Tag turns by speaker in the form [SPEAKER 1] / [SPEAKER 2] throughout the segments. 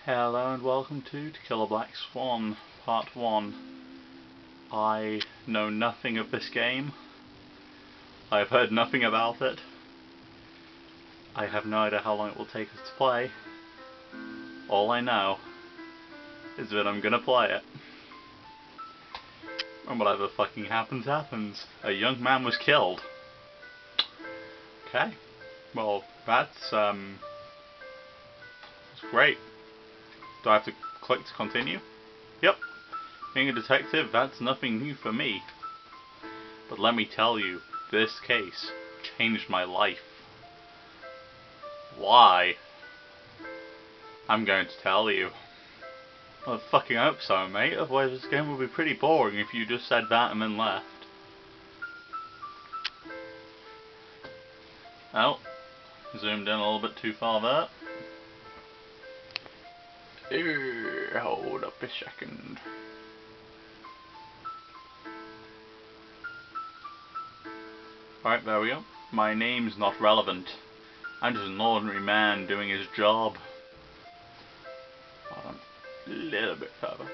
[SPEAKER 1] Hello and welcome to Kill a Black Swan, Part 1. I know nothing of this game. I've heard nothing about it. I have no idea how long it will take us to play. All I know is that I'm gonna play it. And whatever fucking happens, happens. A young man was killed. Okay. Well, that's great. Do I have to click to continue? Yep. Being a detective, that's nothing new for me. But let me tell you, this case changed my life. Why? I'm going to tell you. Well, I fucking hope so, mate. Otherwise this game would be pretty boring if you just said that and then left. Oh. Zoomed in a little bit too far there. Hold up a second. Right, there we go. My name's not relevant. I'm just an ordinary man doing his job. Hold on. A little bit further.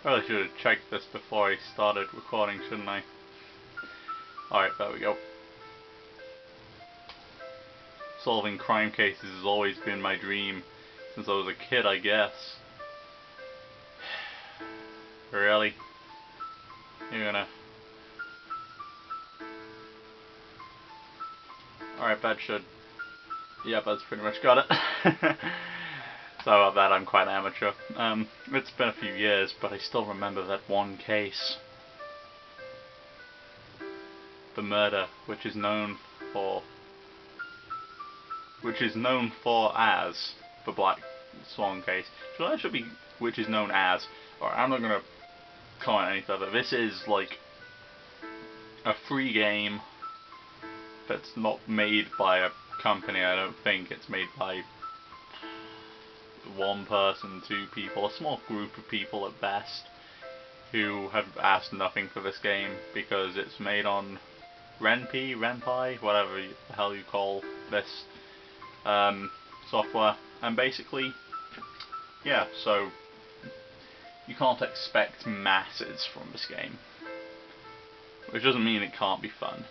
[SPEAKER 1] Probably should have checked this before I started recording, shouldn't I? Alright, there we go. Solving crime cases has always been my dream since I was a kid, I guess. Really? You're gonna... Alright, that should... Yep, that's pretty much got it. Sorry about that, I'm quite amateur. It's been a few years, but I still remember that one case. The murder, which is known as the Black Swan case. So that should be which is known as. Alright, I'm not gonna comment any further. This is like a free game that's not made by a company. I don't think it's made by one person, two people, a small group of people at best, who have asked nothing for this game because it's made on Ren'Py, whatever the hell you call this software, and basically, yeah, so you can't expect masses from this game, which doesn't mean it can't be fun,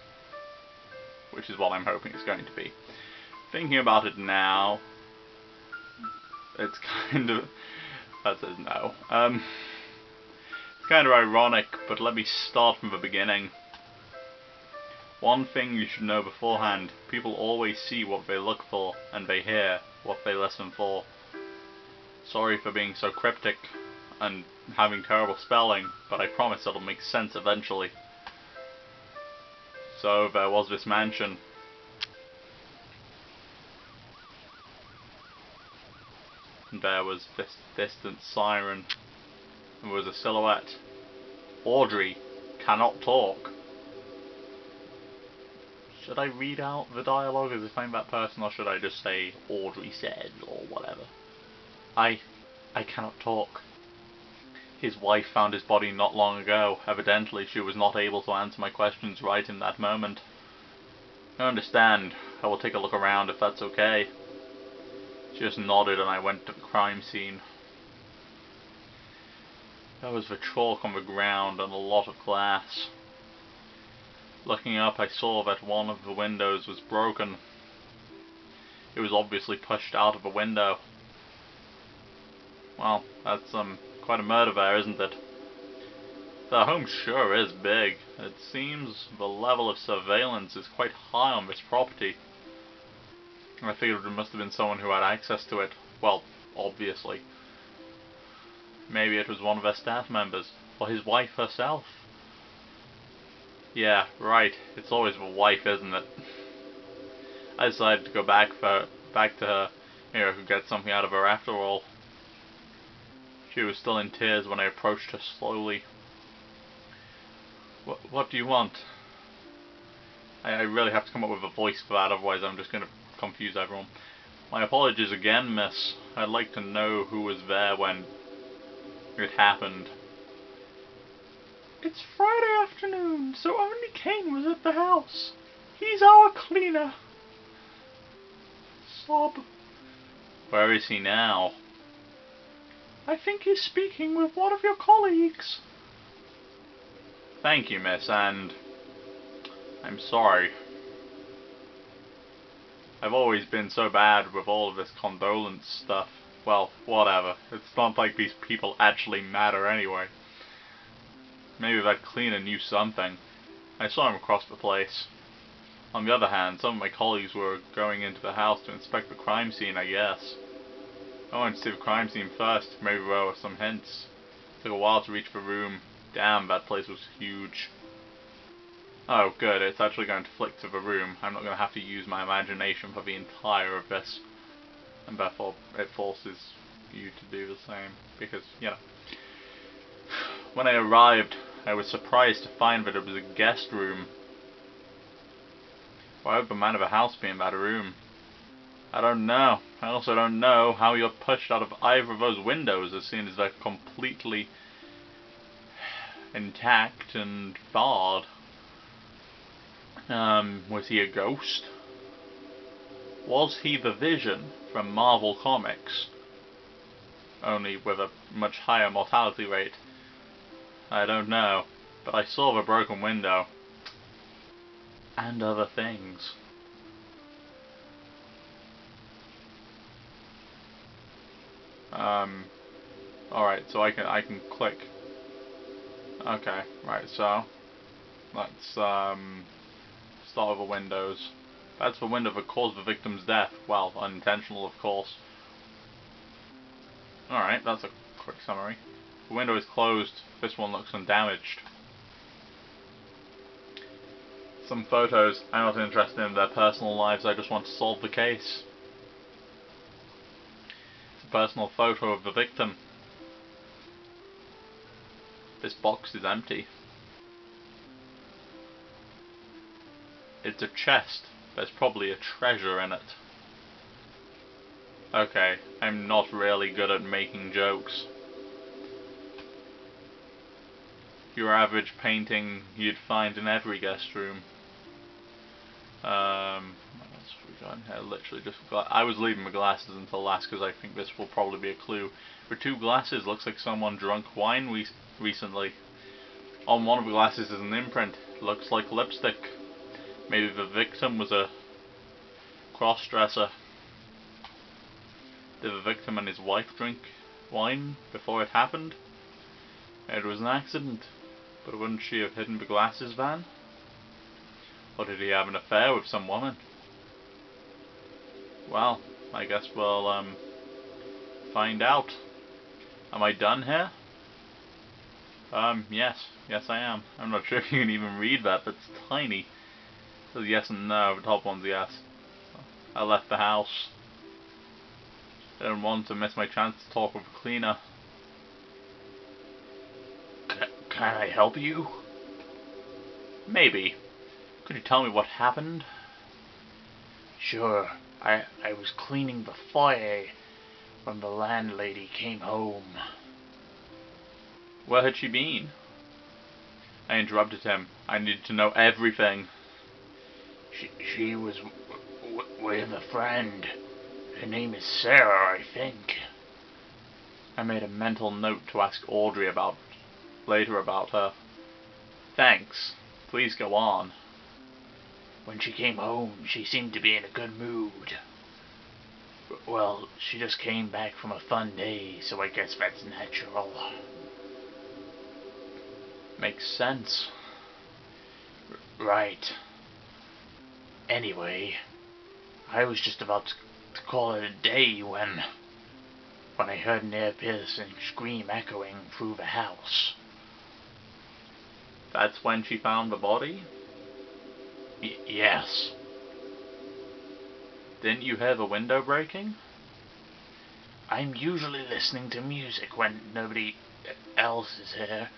[SPEAKER 1] which is what I'm hoping it's going to be. Thinking about it now, it's kind of, that says no, it's kind of ironic, but let me start from the beginning. One thing you should know beforehand, people always see what they look for, and they hear what they listen for. Sorry for being so cryptic and having terrible spelling, but I promise it'll make sense eventually. So there was this mansion. And there was this distant siren. There was a silhouette. Audrey cannot talk. Should I read out the dialogue as if I'm that person, or should I just say Audrey said, or whatever? I cannot talk. His wife found his body not long ago. Evidently she was not able to answer my questions right in that moment. I understand. I will take a look around if that's okay. She just nodded and I went to the crime scene. There was the chalk on the ground and a lot of glass. Looking up, I saw that one of the windows was broken. It was obviously pushed out of a window. Well, that's quite a murder there, isn't it? The home sure is big. It seems the level of surveillance is quite high on this property. I figured it must have been someone who had access to it. Well, obviously. Maybe it was one of their staff members, or his wife herself. Yeah, right. It's always the wife, isn't it? I decided to go back to her. Maybe I could get something out of her after all. She was still in tears when I approached her slowly. What do you want? I really have to come up with a voice for that, otherwise I'm just going to confuse everyone. My apologies again, miss. I'd like to know who was there when it happened. It's Friday afternoon, so only Kane was at the house. He's our cleaner. sob. Where is he now? I think he's speaking with one of your colleagues. Thank you, miss, and I'm sorry. I've always been so bad with all of this condolence stuff. Well, whatever. It's not like these people actually matter anyway. Maybe that cleaner knew something. I saw him across the place. On the other hand, some of my colleagues were going into the house to inspect the crime scene, I guess. I went to see the crime scene first. Maybe there were some hints. It took a while to reach the room. Damn, that place was huge. Oh, good, it's actually going to flick to the room. I'm not going to have to use my imagination for the entire of this. And therefore, it forces you to do the same. Because, you know. When I arrived, I was surprised to find that it was a guest room. Why would the man of the house be in that room? I don't know. I also don't know how you're pushed out of either of those windows as soon as they're completely intact and barred. Was he a ghost? Was he the Vision from Marvel Comics? Only with a much higher mortality rate. I don't know, but I saw the broken window. And other things. Alright, so I can click. Okay, right, so let's start with the windows. That's the window that caused the victim's death. Well, unintentional, of course. Alright, that's a quick summary. The window is closed. This one looks undamaged. Some photos. I'm not interested in their personal lives, I just want to solve the case. It's a personal photo of the victim. This box is empty. It's a chest. There's probably a treasure in it. Okay, I'm not really good at making jokes. Your average painting you'd find in every guest room. What else have we got in here? Literally just I was leaving my glasses until last because I think this will probably be a clue. For two glasses, looks like someone drunk wine recently. On one of the glasses is an imprint. Looks like lipstick. Maybe the victim was a cross-dresser. Did the victim and his wife drink wine before it happened? It was an accident. But wouldn't she have hidden the glasses van? Or did he have an affair with some woman? Well, I guess we'll find out. Am I done here? Yes. Yes I am. I'm not sure if you can even read that, but it's tiny. It says yes and no, the top one's yes. I left the house. I didn't want to miss my chance to talk with the cleaner. Can I help you? Maybe. Could you tell me what happened? Sure. I was cleaning the foyer when the landlady came home. Where had she been? I interrupted him. I needed to know everything. She was with a friend. Her name is Sarah, I think. I made a mental note to ask Audrey later about her. Thanks. Please go on. When she came home, she seemed to be in a good mood. Well, she just came back from a fun day, so I guess that's natural. Makes sense. Right. Anyway, I was just about to call it a day when I heard an ear-piercing scream echoing through the house. That's when she found the body? Yes. Didn't you hear the window breaking? I'm usually listening to music when nobody else is here.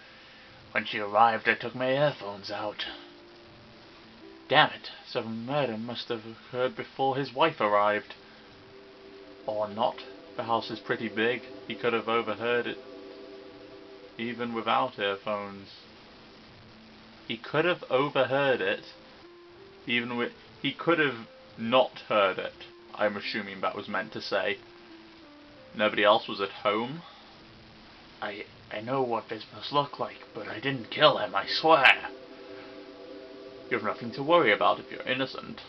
[SPEAKER 1] When she arrived, I took my earphones out. Damn it, so the murder must have occurred before his wife arrived. Or not. The house is pretty big. He could have overheard it even without earphones. He could have overheard it even with... He could have not heard it. I'm assuming that was meant to say. Nobody else was at home?
[SPEAKER 2] I know what this must look like, but I didn't kill him, I swear.
[SPEAKER 1] You have nothing to worry about if you're innocent.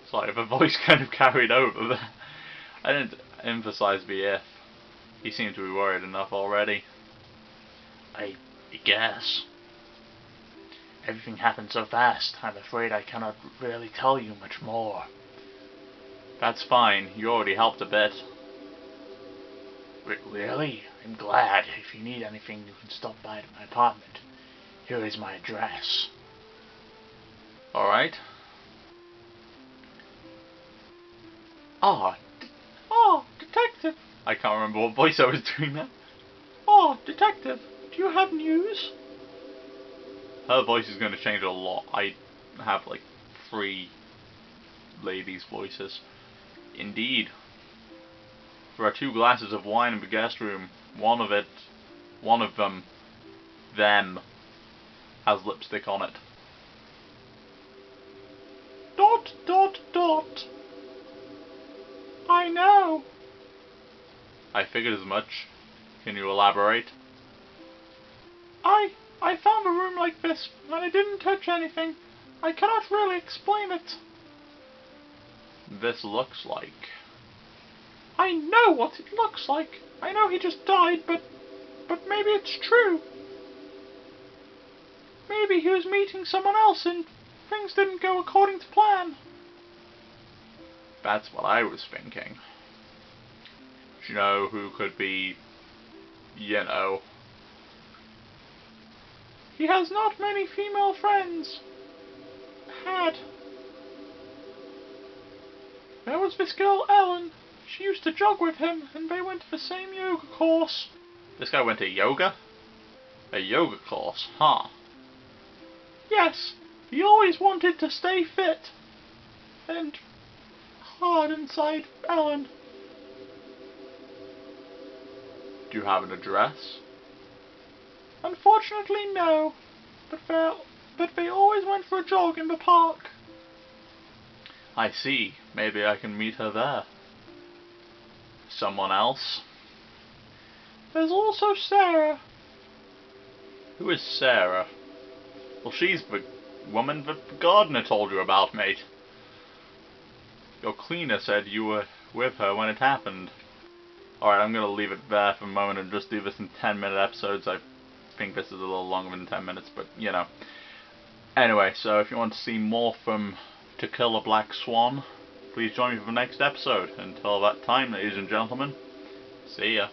[SPEAKER 1] It's like the voice kind of carried over there. I didn't emphasize the if. He seemed to be worried enough already.
[SPEAKER 2] I guess. Everything happened so fast, I'm afraid I cannot really tell you much more.
[SPEAKER 1] That's fine, you already helped a bit.
[SPEAKER 2] Really? I'm glad. If you need anything, you can stop by to my apartment. Here is my address.
[SPEAKER 1] Alright. Detective! I can't remember what voice I was doing now. Detective, do you have news? Her voice is going to change a lot. I have like 3 ladies' voices. Indeed. There are 2 glasses of wine in the guest room. One of them, has lipstick on it. ... I know. I figured as much. Can you elaborate? I found a room like this, and I didn't touch anything. I cannot really explain it. This looks like... I know what it looks like. I know he just died, but maybe it's true. Maybe he was meeting someone else and things didn't go according to plan. That's what I was thinking. Do you know who could be, you know... He has not many female friends. Had. There was this girl, Ellen. She used to jog with him, and they went to the same yoga course. This guy went to yoga? A yoga course, huh? Yes, he always wanted to stay fit. And hard inside Ellen. Do you have an address? Unfortunately, no. But they always went for a jog in the park. I see. Maybe I can meet her there. Someone else? There's also Sarah. Who is Sarah? Well, she's the woman that the gardener told you about, mate. Your cleaner said you were with her when it happened. Alright, I'm gonna leave it there for a moment and just do this in 10-minute episodes. I think this is a little longer than 10 minutes, but, you know. Anyway, so if you want to see more from To Kill a Black Swan, please join me for the next episode. Until that time, ladies and gentlemen, see ya.